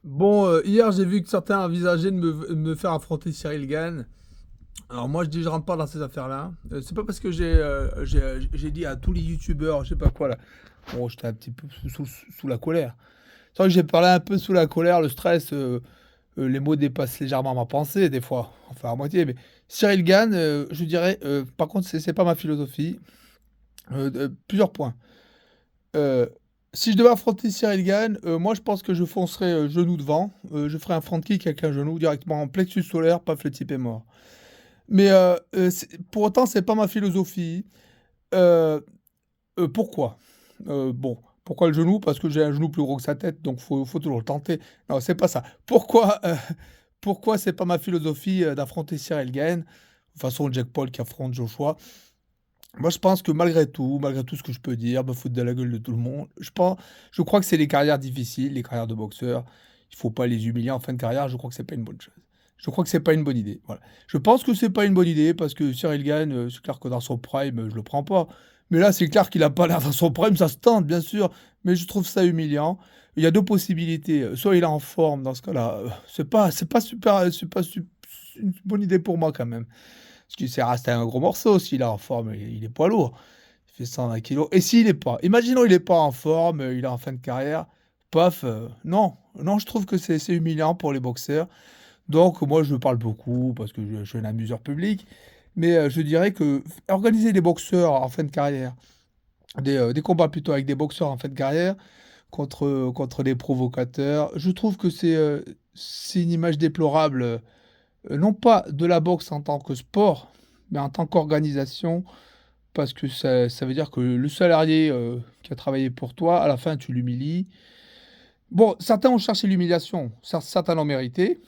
Bon, hier, j'ai vu que certains envisageaient de me faire affronter Cyril Gane. Alors moi, je dis, je rentre pas dans ces affaires-là. C'est pas parce que j'ai dit à tous les youtubeurs, je sais pas quoi là. Bon, j'étais un petit peu sous la colère. C'est vrai que j'ai parlé un peu sous la colère, le stress, les mots dépassent légèrement ma pensée des fois, enfin à moitié. Mais Cyril Gane, je dirais, par contre, c'est pas ma philosophie. Plusieurs points. Euh, Si je devais affronter Cyril Gane, moi je pense que je foncerais genou devant. Je ferais un front kick avec un genou directement en plexus solaire, paf, le type est mort. Mais pour autant, c'est pas ma philosophie. Euh, Pourquoi? Bon, pourquoi le genou? Parce que j'ai un genou plus gros que sa tête, donc faut toujours le tenter. Non, c'est pas ça. Pourquoi c'est pas ma philosophie d'affronter Cyril Gane? De toute façon, Jack Paul qui affronte Joshua. Moi, je pense que malgré tout ce que je peux dire, me foutre de la gueule de tout le monde, je crois que c'est les carrières difficiles, les carrières de boxeurs. Il faut pas les humilier en fin de carrière. Je crois que c'est pas une bonne chose. Je crois que c'est pas une bonne idée. Voilà. Je pense que c'est pas une bonne idée parce que Cyril Gane, c'est clair que dans son prime, je le prends pas. Mais là, c'est clair qu'il a pas l'air dans son prime. Ça se tente, bien sûr, mais je trouve ça humiliant. Il y a deux possibilités. Soit il est en forme dans ce cas-là. C'est pas super, une bonne idée pour moi quand même. Parce que c'est resté un gros morceau, s'il est en forme, il est poids lourd. Il fait 120 kilos. Et s'il est pas, imaginons il est pas en forme, il est en fin de carrière, paf, non, non, je trouve que c'est humiliant pour les boxeurs. Donc moi je parle beaucoup parce que je suis un amuseur public, mais je dirais que organiser des boxeurs en fin de carrière, des combats plutôt avec des boxeurs en fin de carrière contre des provocateurs, je trouve que c'est une image déplorable, non pas de la boxe en tant que sport, mais en tant qu'organisation, parce que ça veut dire que le salarié qui a travaillé pour toi, à la fin, tu l'humilies. Bon, certains ont cherché l'humiliation, certains l'ont mérité,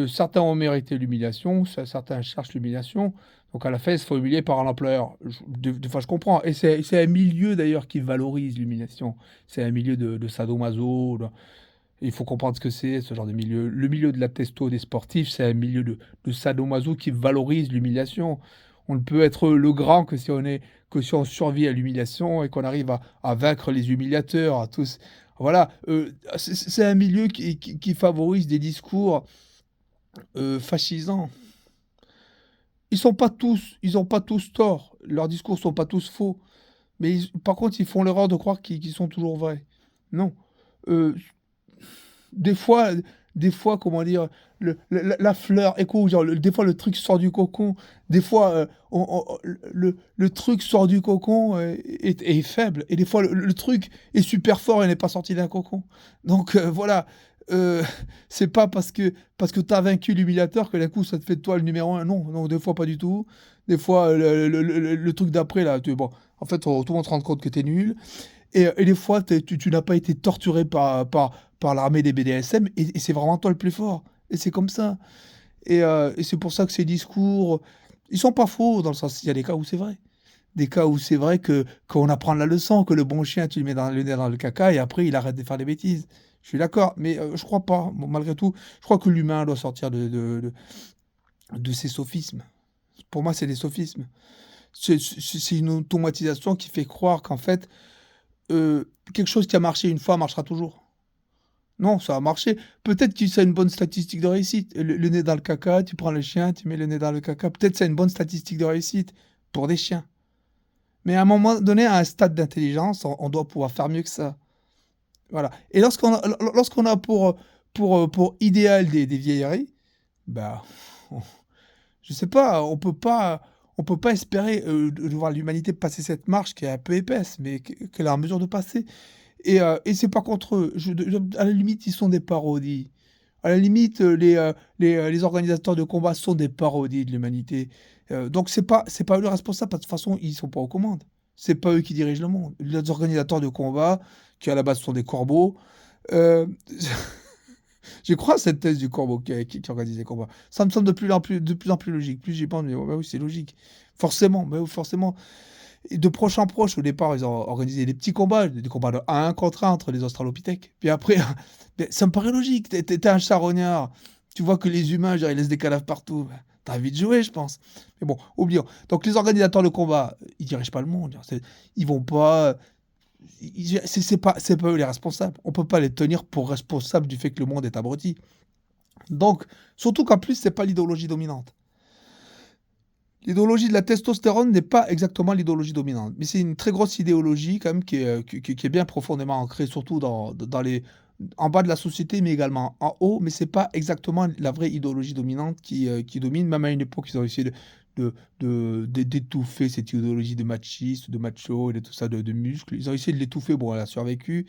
certains ont mérité l'humiliation, certains cherchent l'humiliation. Donc à la fin, il se faut humilier par un employeur. Des fois, je comprends. Et c'est un milieu d'ailleurs qui valorise l'humiliation. C'est un milieu de sadomaso. Il faut comprendre ce que c'est, ce genre de milieu. Le milieu de la testo des sportifs, c'est un milieu de sadomaso qui valorise l'humiliation. On ne peut être le grand que si on survit à l'humiliation et qu'on arrive à vaincre les humiliateurs, à tous. Voilà, c'est un milieu qui favorise des discours fascisants. Ils ont pas tous tort. Leurs discours sont pas tous faux. Mais par contre, ils font l'erreur de croire qu'ils sont toujours vrais. Non. Euh, des fois, des fois, comment dire, la fleur, écoute, genre, des fois le truc sort du cocon, des fois le truc sort du cocon est faible, et des fois le truc est super fort et n'est pas sorti d'un cocon. Donc voilà, euh, c'est pas parce que tu as vaincu l'humiliateur que d'un coup ça te fait de toi le numéro un. Non, non, des fois pas du tout. Des fois, le truc d'après, là, bon, en fait, tout le monde se rend compte que t'es nul. Et des fois, tu n'as pas été torturé par l'armée des BDSM et c'est vraiment toi le plus fort. Et c'est comme ça. Et c'est pour ça que ces discours, ils sont pas faux dans le sens, il y a des cas où c'est vrai. Des cas où c'est vrai que qu'on apprend la leçon, que le bon chien, tu le mets dans le nez dans le caca et après il arrête de faire des bêtises. Je suis d'accord, mais je crois pas. Bon, malgré tout, je crois que l'humain doit sortir de ses sophismes. Pour moi, c'est des sophismes. C'est une automatisation qui fait croire qu'en fait, quelque chose qui a marché une fois marchera toujours. Non, ça a marché. Peut-être que c'est une bonne statistique de réussite. Le nez dans le caca, tu prends le chien, tu mets le nez dans le caca. Peut-être c'est une bonne statistique de réussite pour des chiens. Mais à un moment donné, à un stade d'intelligence, on doit pouvoir faire mieux que ça. Voilà. Et lorsqu'on a pour idéal des vieilleries, bah, on- je sais pas, on peut pas espérer de voir l'humanité passer cette marche qui est un peu épaisse, mais qu'elle est en mesure de passer. Et c'est pas contre eux. À la limite, ils sont des parodies. À la limite, les organisateurs de combat sont des parodies de l'humanité. Donc c'est pas eux les responsables, parce que de toute façon, ils sont pas aux commandes. C'est pas eux qui dirigent le monde. Les organisateurs de combat, qui à la base sont des corbeaux, euh, je crois à cette thèse du corbeau qui organise les combats. Ça me semble de plus en plus logique. Plus j'y pense, mais ouais, bah oui, c'est logique. Forcément, bah oui, forcément. Et de proche en proche, au départ, ils ont organisé des petits combats, des combats de 1 contre 1 entre les Australopithèques. Puis après, mais ça me paraît logique. T'es un charognard. Tu vois que les humains, genre, ils laissent des cadavres partout. T'as envie de jouer, je pense. Mais bon, oublions. Donc les organisateurs de combat, ils dirigent pas le monde. Ils vont pas. c'est pas eux les responsables. On peut pas les tenir pour responsables du fait que le monde est abruti. Donc, surtout qu'en plus, c'est pas l'idéologie dominante. L'idéologie de la testostérone n'est pas exactement l'idéologie dominante, mais c'est une très grosse idéologie quand même qui est bien profondément ancrée, surtout dans les en bas de la société, mais également en haut, mais c'est pas exactement la vraie idéologie dominante qui domine. Même à une époque, ils ont essayé d'étouffer cette idéologie de machiste, de macho et de tout ça, de muscles. Ils ont essayé de l'étouffer, bon, elle a survécu.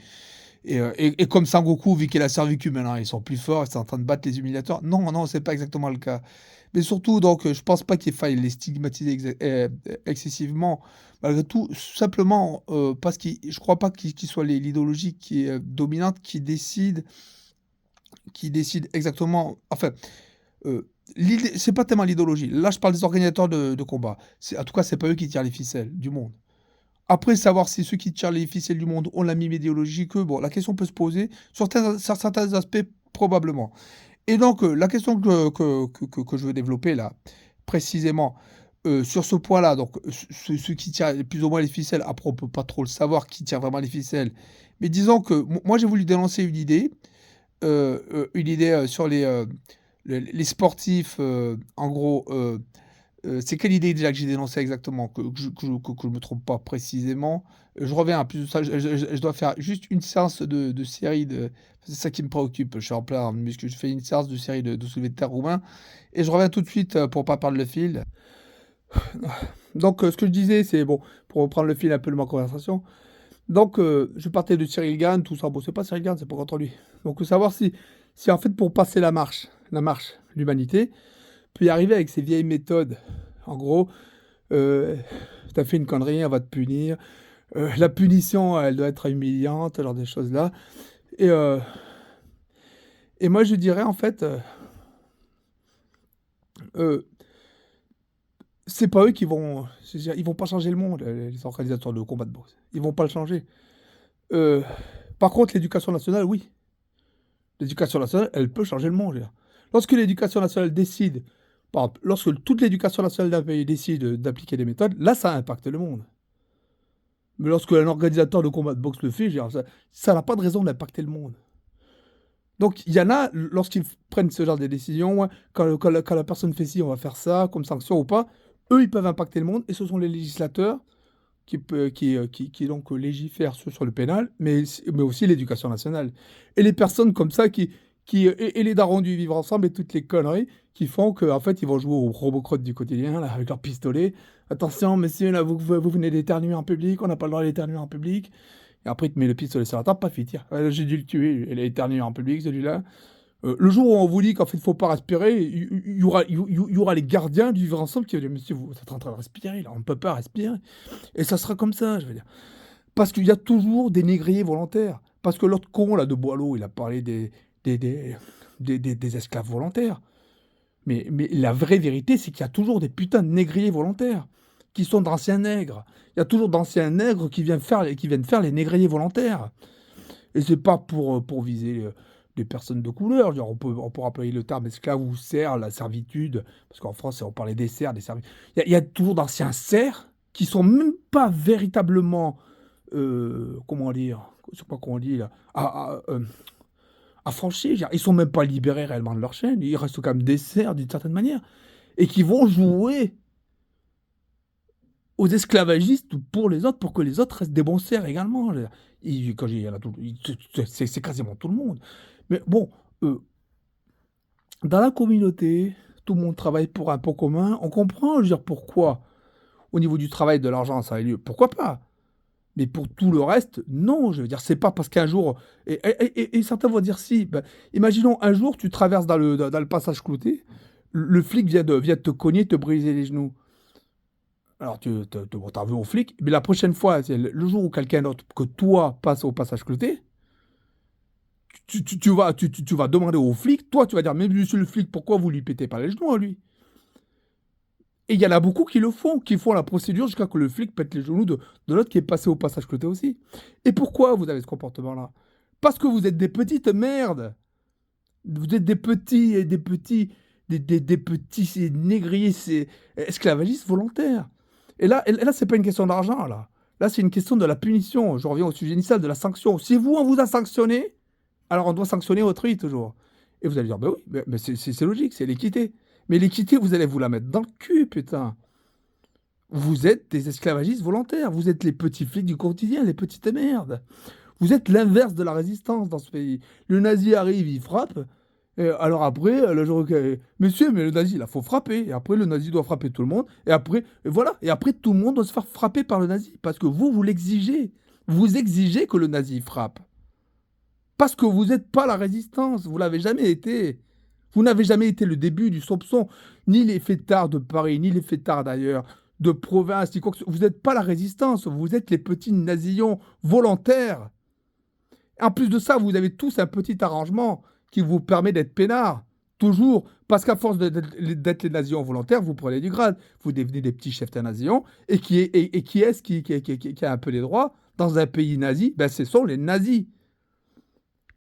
Et comme Sangoku, vu qu'il a survécu maintenant, ils sont plus forts, ils sont en train de battre les humiliateurs. Non, non, c'est pas exactement le cas. Mais surtout, donc, je pense pas qu'il faille les stigmatiser excessivement. Malgré tout, simplement, parce que je crois pas qu'il soit l'idéologie qui est dominante qui décide exactement. Enfin, c'est pas tellement l'idéologie. Là, je parle des organisateurs de combat. En tout cas, c'est pas eux qui tirent les ficelles du monde. Après, savoir si ceux qui tirent les ficelles du monde ont la même idéologie qu'eux, bon, la question peut se poser. Sur certains aspects, probablement. Et donc, la question que je veux développer là, précisément, sur ce point-là, donc ceux qui tirent plus ou moins les ficelles, après on peut pas trop le savoir qui tire vraiment les ficelles, mais disons que moi j'ai voulu dénoncer une idée sur les sportifs, en gros, c'est quelle idée déjà que j'ai dénoncée exactement, que je me trompe pas précisément? Je reviens à plus de ça, je dois faire juste une séance de série de c'est ça qui me préoccupe. Je suis en plein muscu, je fais une séance de série de soulevés de terre roumain et je reviens tout de suite, pour pas perdre le fil. Donc, ce que je disais, c'est bon, pour reprendre le fil un peu de ma conversation, donc je partais de Cyril Gann, tout ça. Bon, c'est pas Cyril Gann, c'est pas contre lui. Donc, savoir si en fait pour passer la marche, l'humanité peut y arriver avec ces vieilles méthodes. En gros, tu fait une connerie, on va te punir. La punition, elle doit être humiliante, ce genre des choses-là. Et, euh, et moi, je dirais, en fait, euh, c'est pas eux qui vont. C'est-à-dire, ils vont pas changer le monde, les organisateurs de combat de boxe. Ils vont pas le changer. Euh, Par contre, l'éducation nationale, oui. L'éducation nationale, elle peut changer le monde. Je veux dire. Lorsque l'éducation nationale décide, par exemple, lorsque toute l'éducation nationale d'un pays décide d'appliquer des méthodes, là, ça impacte le monde. Mais lorsque un organisateur de combat de boxe le fait, je veux dire, ça n'a pas de raison d'impacter le monde. Donc, il y en a, lorsqu'ils prennent ce genre de décisions, ouais, quand la personne fait ci, on va faire ça, comme sanction ou pas, eux, ils peuvent impacter le monde, et ce sont les législateurs qui donc légifèrent sur le pénal, mais aussi l'éducation nationale. Et les personnes comme ça et les darons du vivre ensemble et toutes les conneries qui font qu'en fait, ils vont jouer au Robocrotte du quotidien, là, avec leur pistolet. Attention, messieurs, là, vous venez d'éternuer en public, on n'a pas le droit d'éternuer en public. Et après, il te met le pistolet sur la table, pas fait, tiens. J'ai dû le tuer, il a éternué en public, celui-là. Le jour où on vous dit qu'en fait, il ne faut pas respirer, il y aura les gardiens du vivre ensemble qui vont dire, monsieur, vous êtes en train de respirer, là, on ne peut pas respirer. Et ça sera comme ça, je veux dire. Parce qu'il y a toujours des négriers volontaires. Parce que l'autre con, là, de Boileau, il a parlé des, des, des esclaves volontaires. Mais la vraie vérité, c'est qu'il y a toujours des putains de négriers volontaires, qui sont d'anciens nègres. Il y a toujours d'anciens nègres qui viennent faire les négriers volontaires. Et c'est pas pour viser des personnes de couleur. Genre, on peut employer le terme esclave ou serf, la servitude, parce qu'en France, on parlait des serfs, des services. Il y a toujours d'anciens serfs qui sont même pas véritablement, comment dire, je sais pas comment on dit là, affranchis. Ils sont même pas libérés réellement de leur chaîne. Ils restent quand même des serfs d'une certaine manière et qui vont jouer aux esclavagistes pour les autres, pour que les autres restent des bons serfs également. Quand il y en a c'est quasiment tout le monde. Mais bon, dans la communauté, tout le monde travaille pour un pot commun. On comprend, je veux dire, pourquoi, au niveau du travail, de l'argent, ça a lieu. Pourquoi pas? Mais pour tout le reste, non. Je veux dire, c'est pas parce qu'un jour. Et certains vont dire si. Ben, imaginons un jour, tu traverses dans le passage clouté, le flic vient de te cogner, te briser les genoux. Alors, bon, t'en veux au flic, mais la prochaine fois, c'est le jour où quelqu'un d'autre que toi passe au passage clouté, tu vas demander au flic, toi, tu vas dire, mais monsieur le flic, pourquoi vous lui pétez pas les genoux à lui? Et il y en a beaucoup qui font la procédure jusqu'à ce que le flic pète les genoux de l'autre qui est passé au passage clouté aussi. Et pourquoi vous avez ce comportement-là? Parce que vous êtes des petites merdes. Vous êtes des petits négriers esclavagistes volontaires. Et là, c'est pas une question d'argent, là. Là, c'est une question de la punition. Je reviens au sujet initial de la sanction. Si vous, on vous a sanctionné, alors on doit sanctionner autrui toujours. Et vous allez dire: «Bah oui, mais c'est logique, c'est l'équité». Mais l'équité, vous allez vous la mettre dans le cul, putain. Vous êtes des esclavagistes volontaires, vous êtes les petits flics du quotidien, les petites merdes. Vous êtes l'inverse de la résistance dans ce pays. Le nazi arrive, il frappe, et alors après, le jour que «Monsieur, mais le nazi, là, faut frapper» et après le nazi doit frapper tout le monde et après et voilà et après tout le monde doit se faire frapper par le nazi parce que vous l'exigez. Vous exigez que le nazi frappe. Parce que vous êtes pas la résistance, vous l'avez jamais été. Vous n'avez jamais été le début du soupçon, ni les fêtards de Paris, ni les fêtards d'ailleurs, de province, ni quoi que ce vous êtes pas la résistance, vous êtes les petits nasillons volontaires. En plus de ça, vous avez tous un petit arrangement qui vous permet d'être peinards, toujours, parce qu'à force d'être les nasillons volontaires, vous prenez du grade. Vous devenez des petits chefs de nasillons et qui est-ce qui a un peu les droits dans un pays nazi? Ben, ce sont les nazis.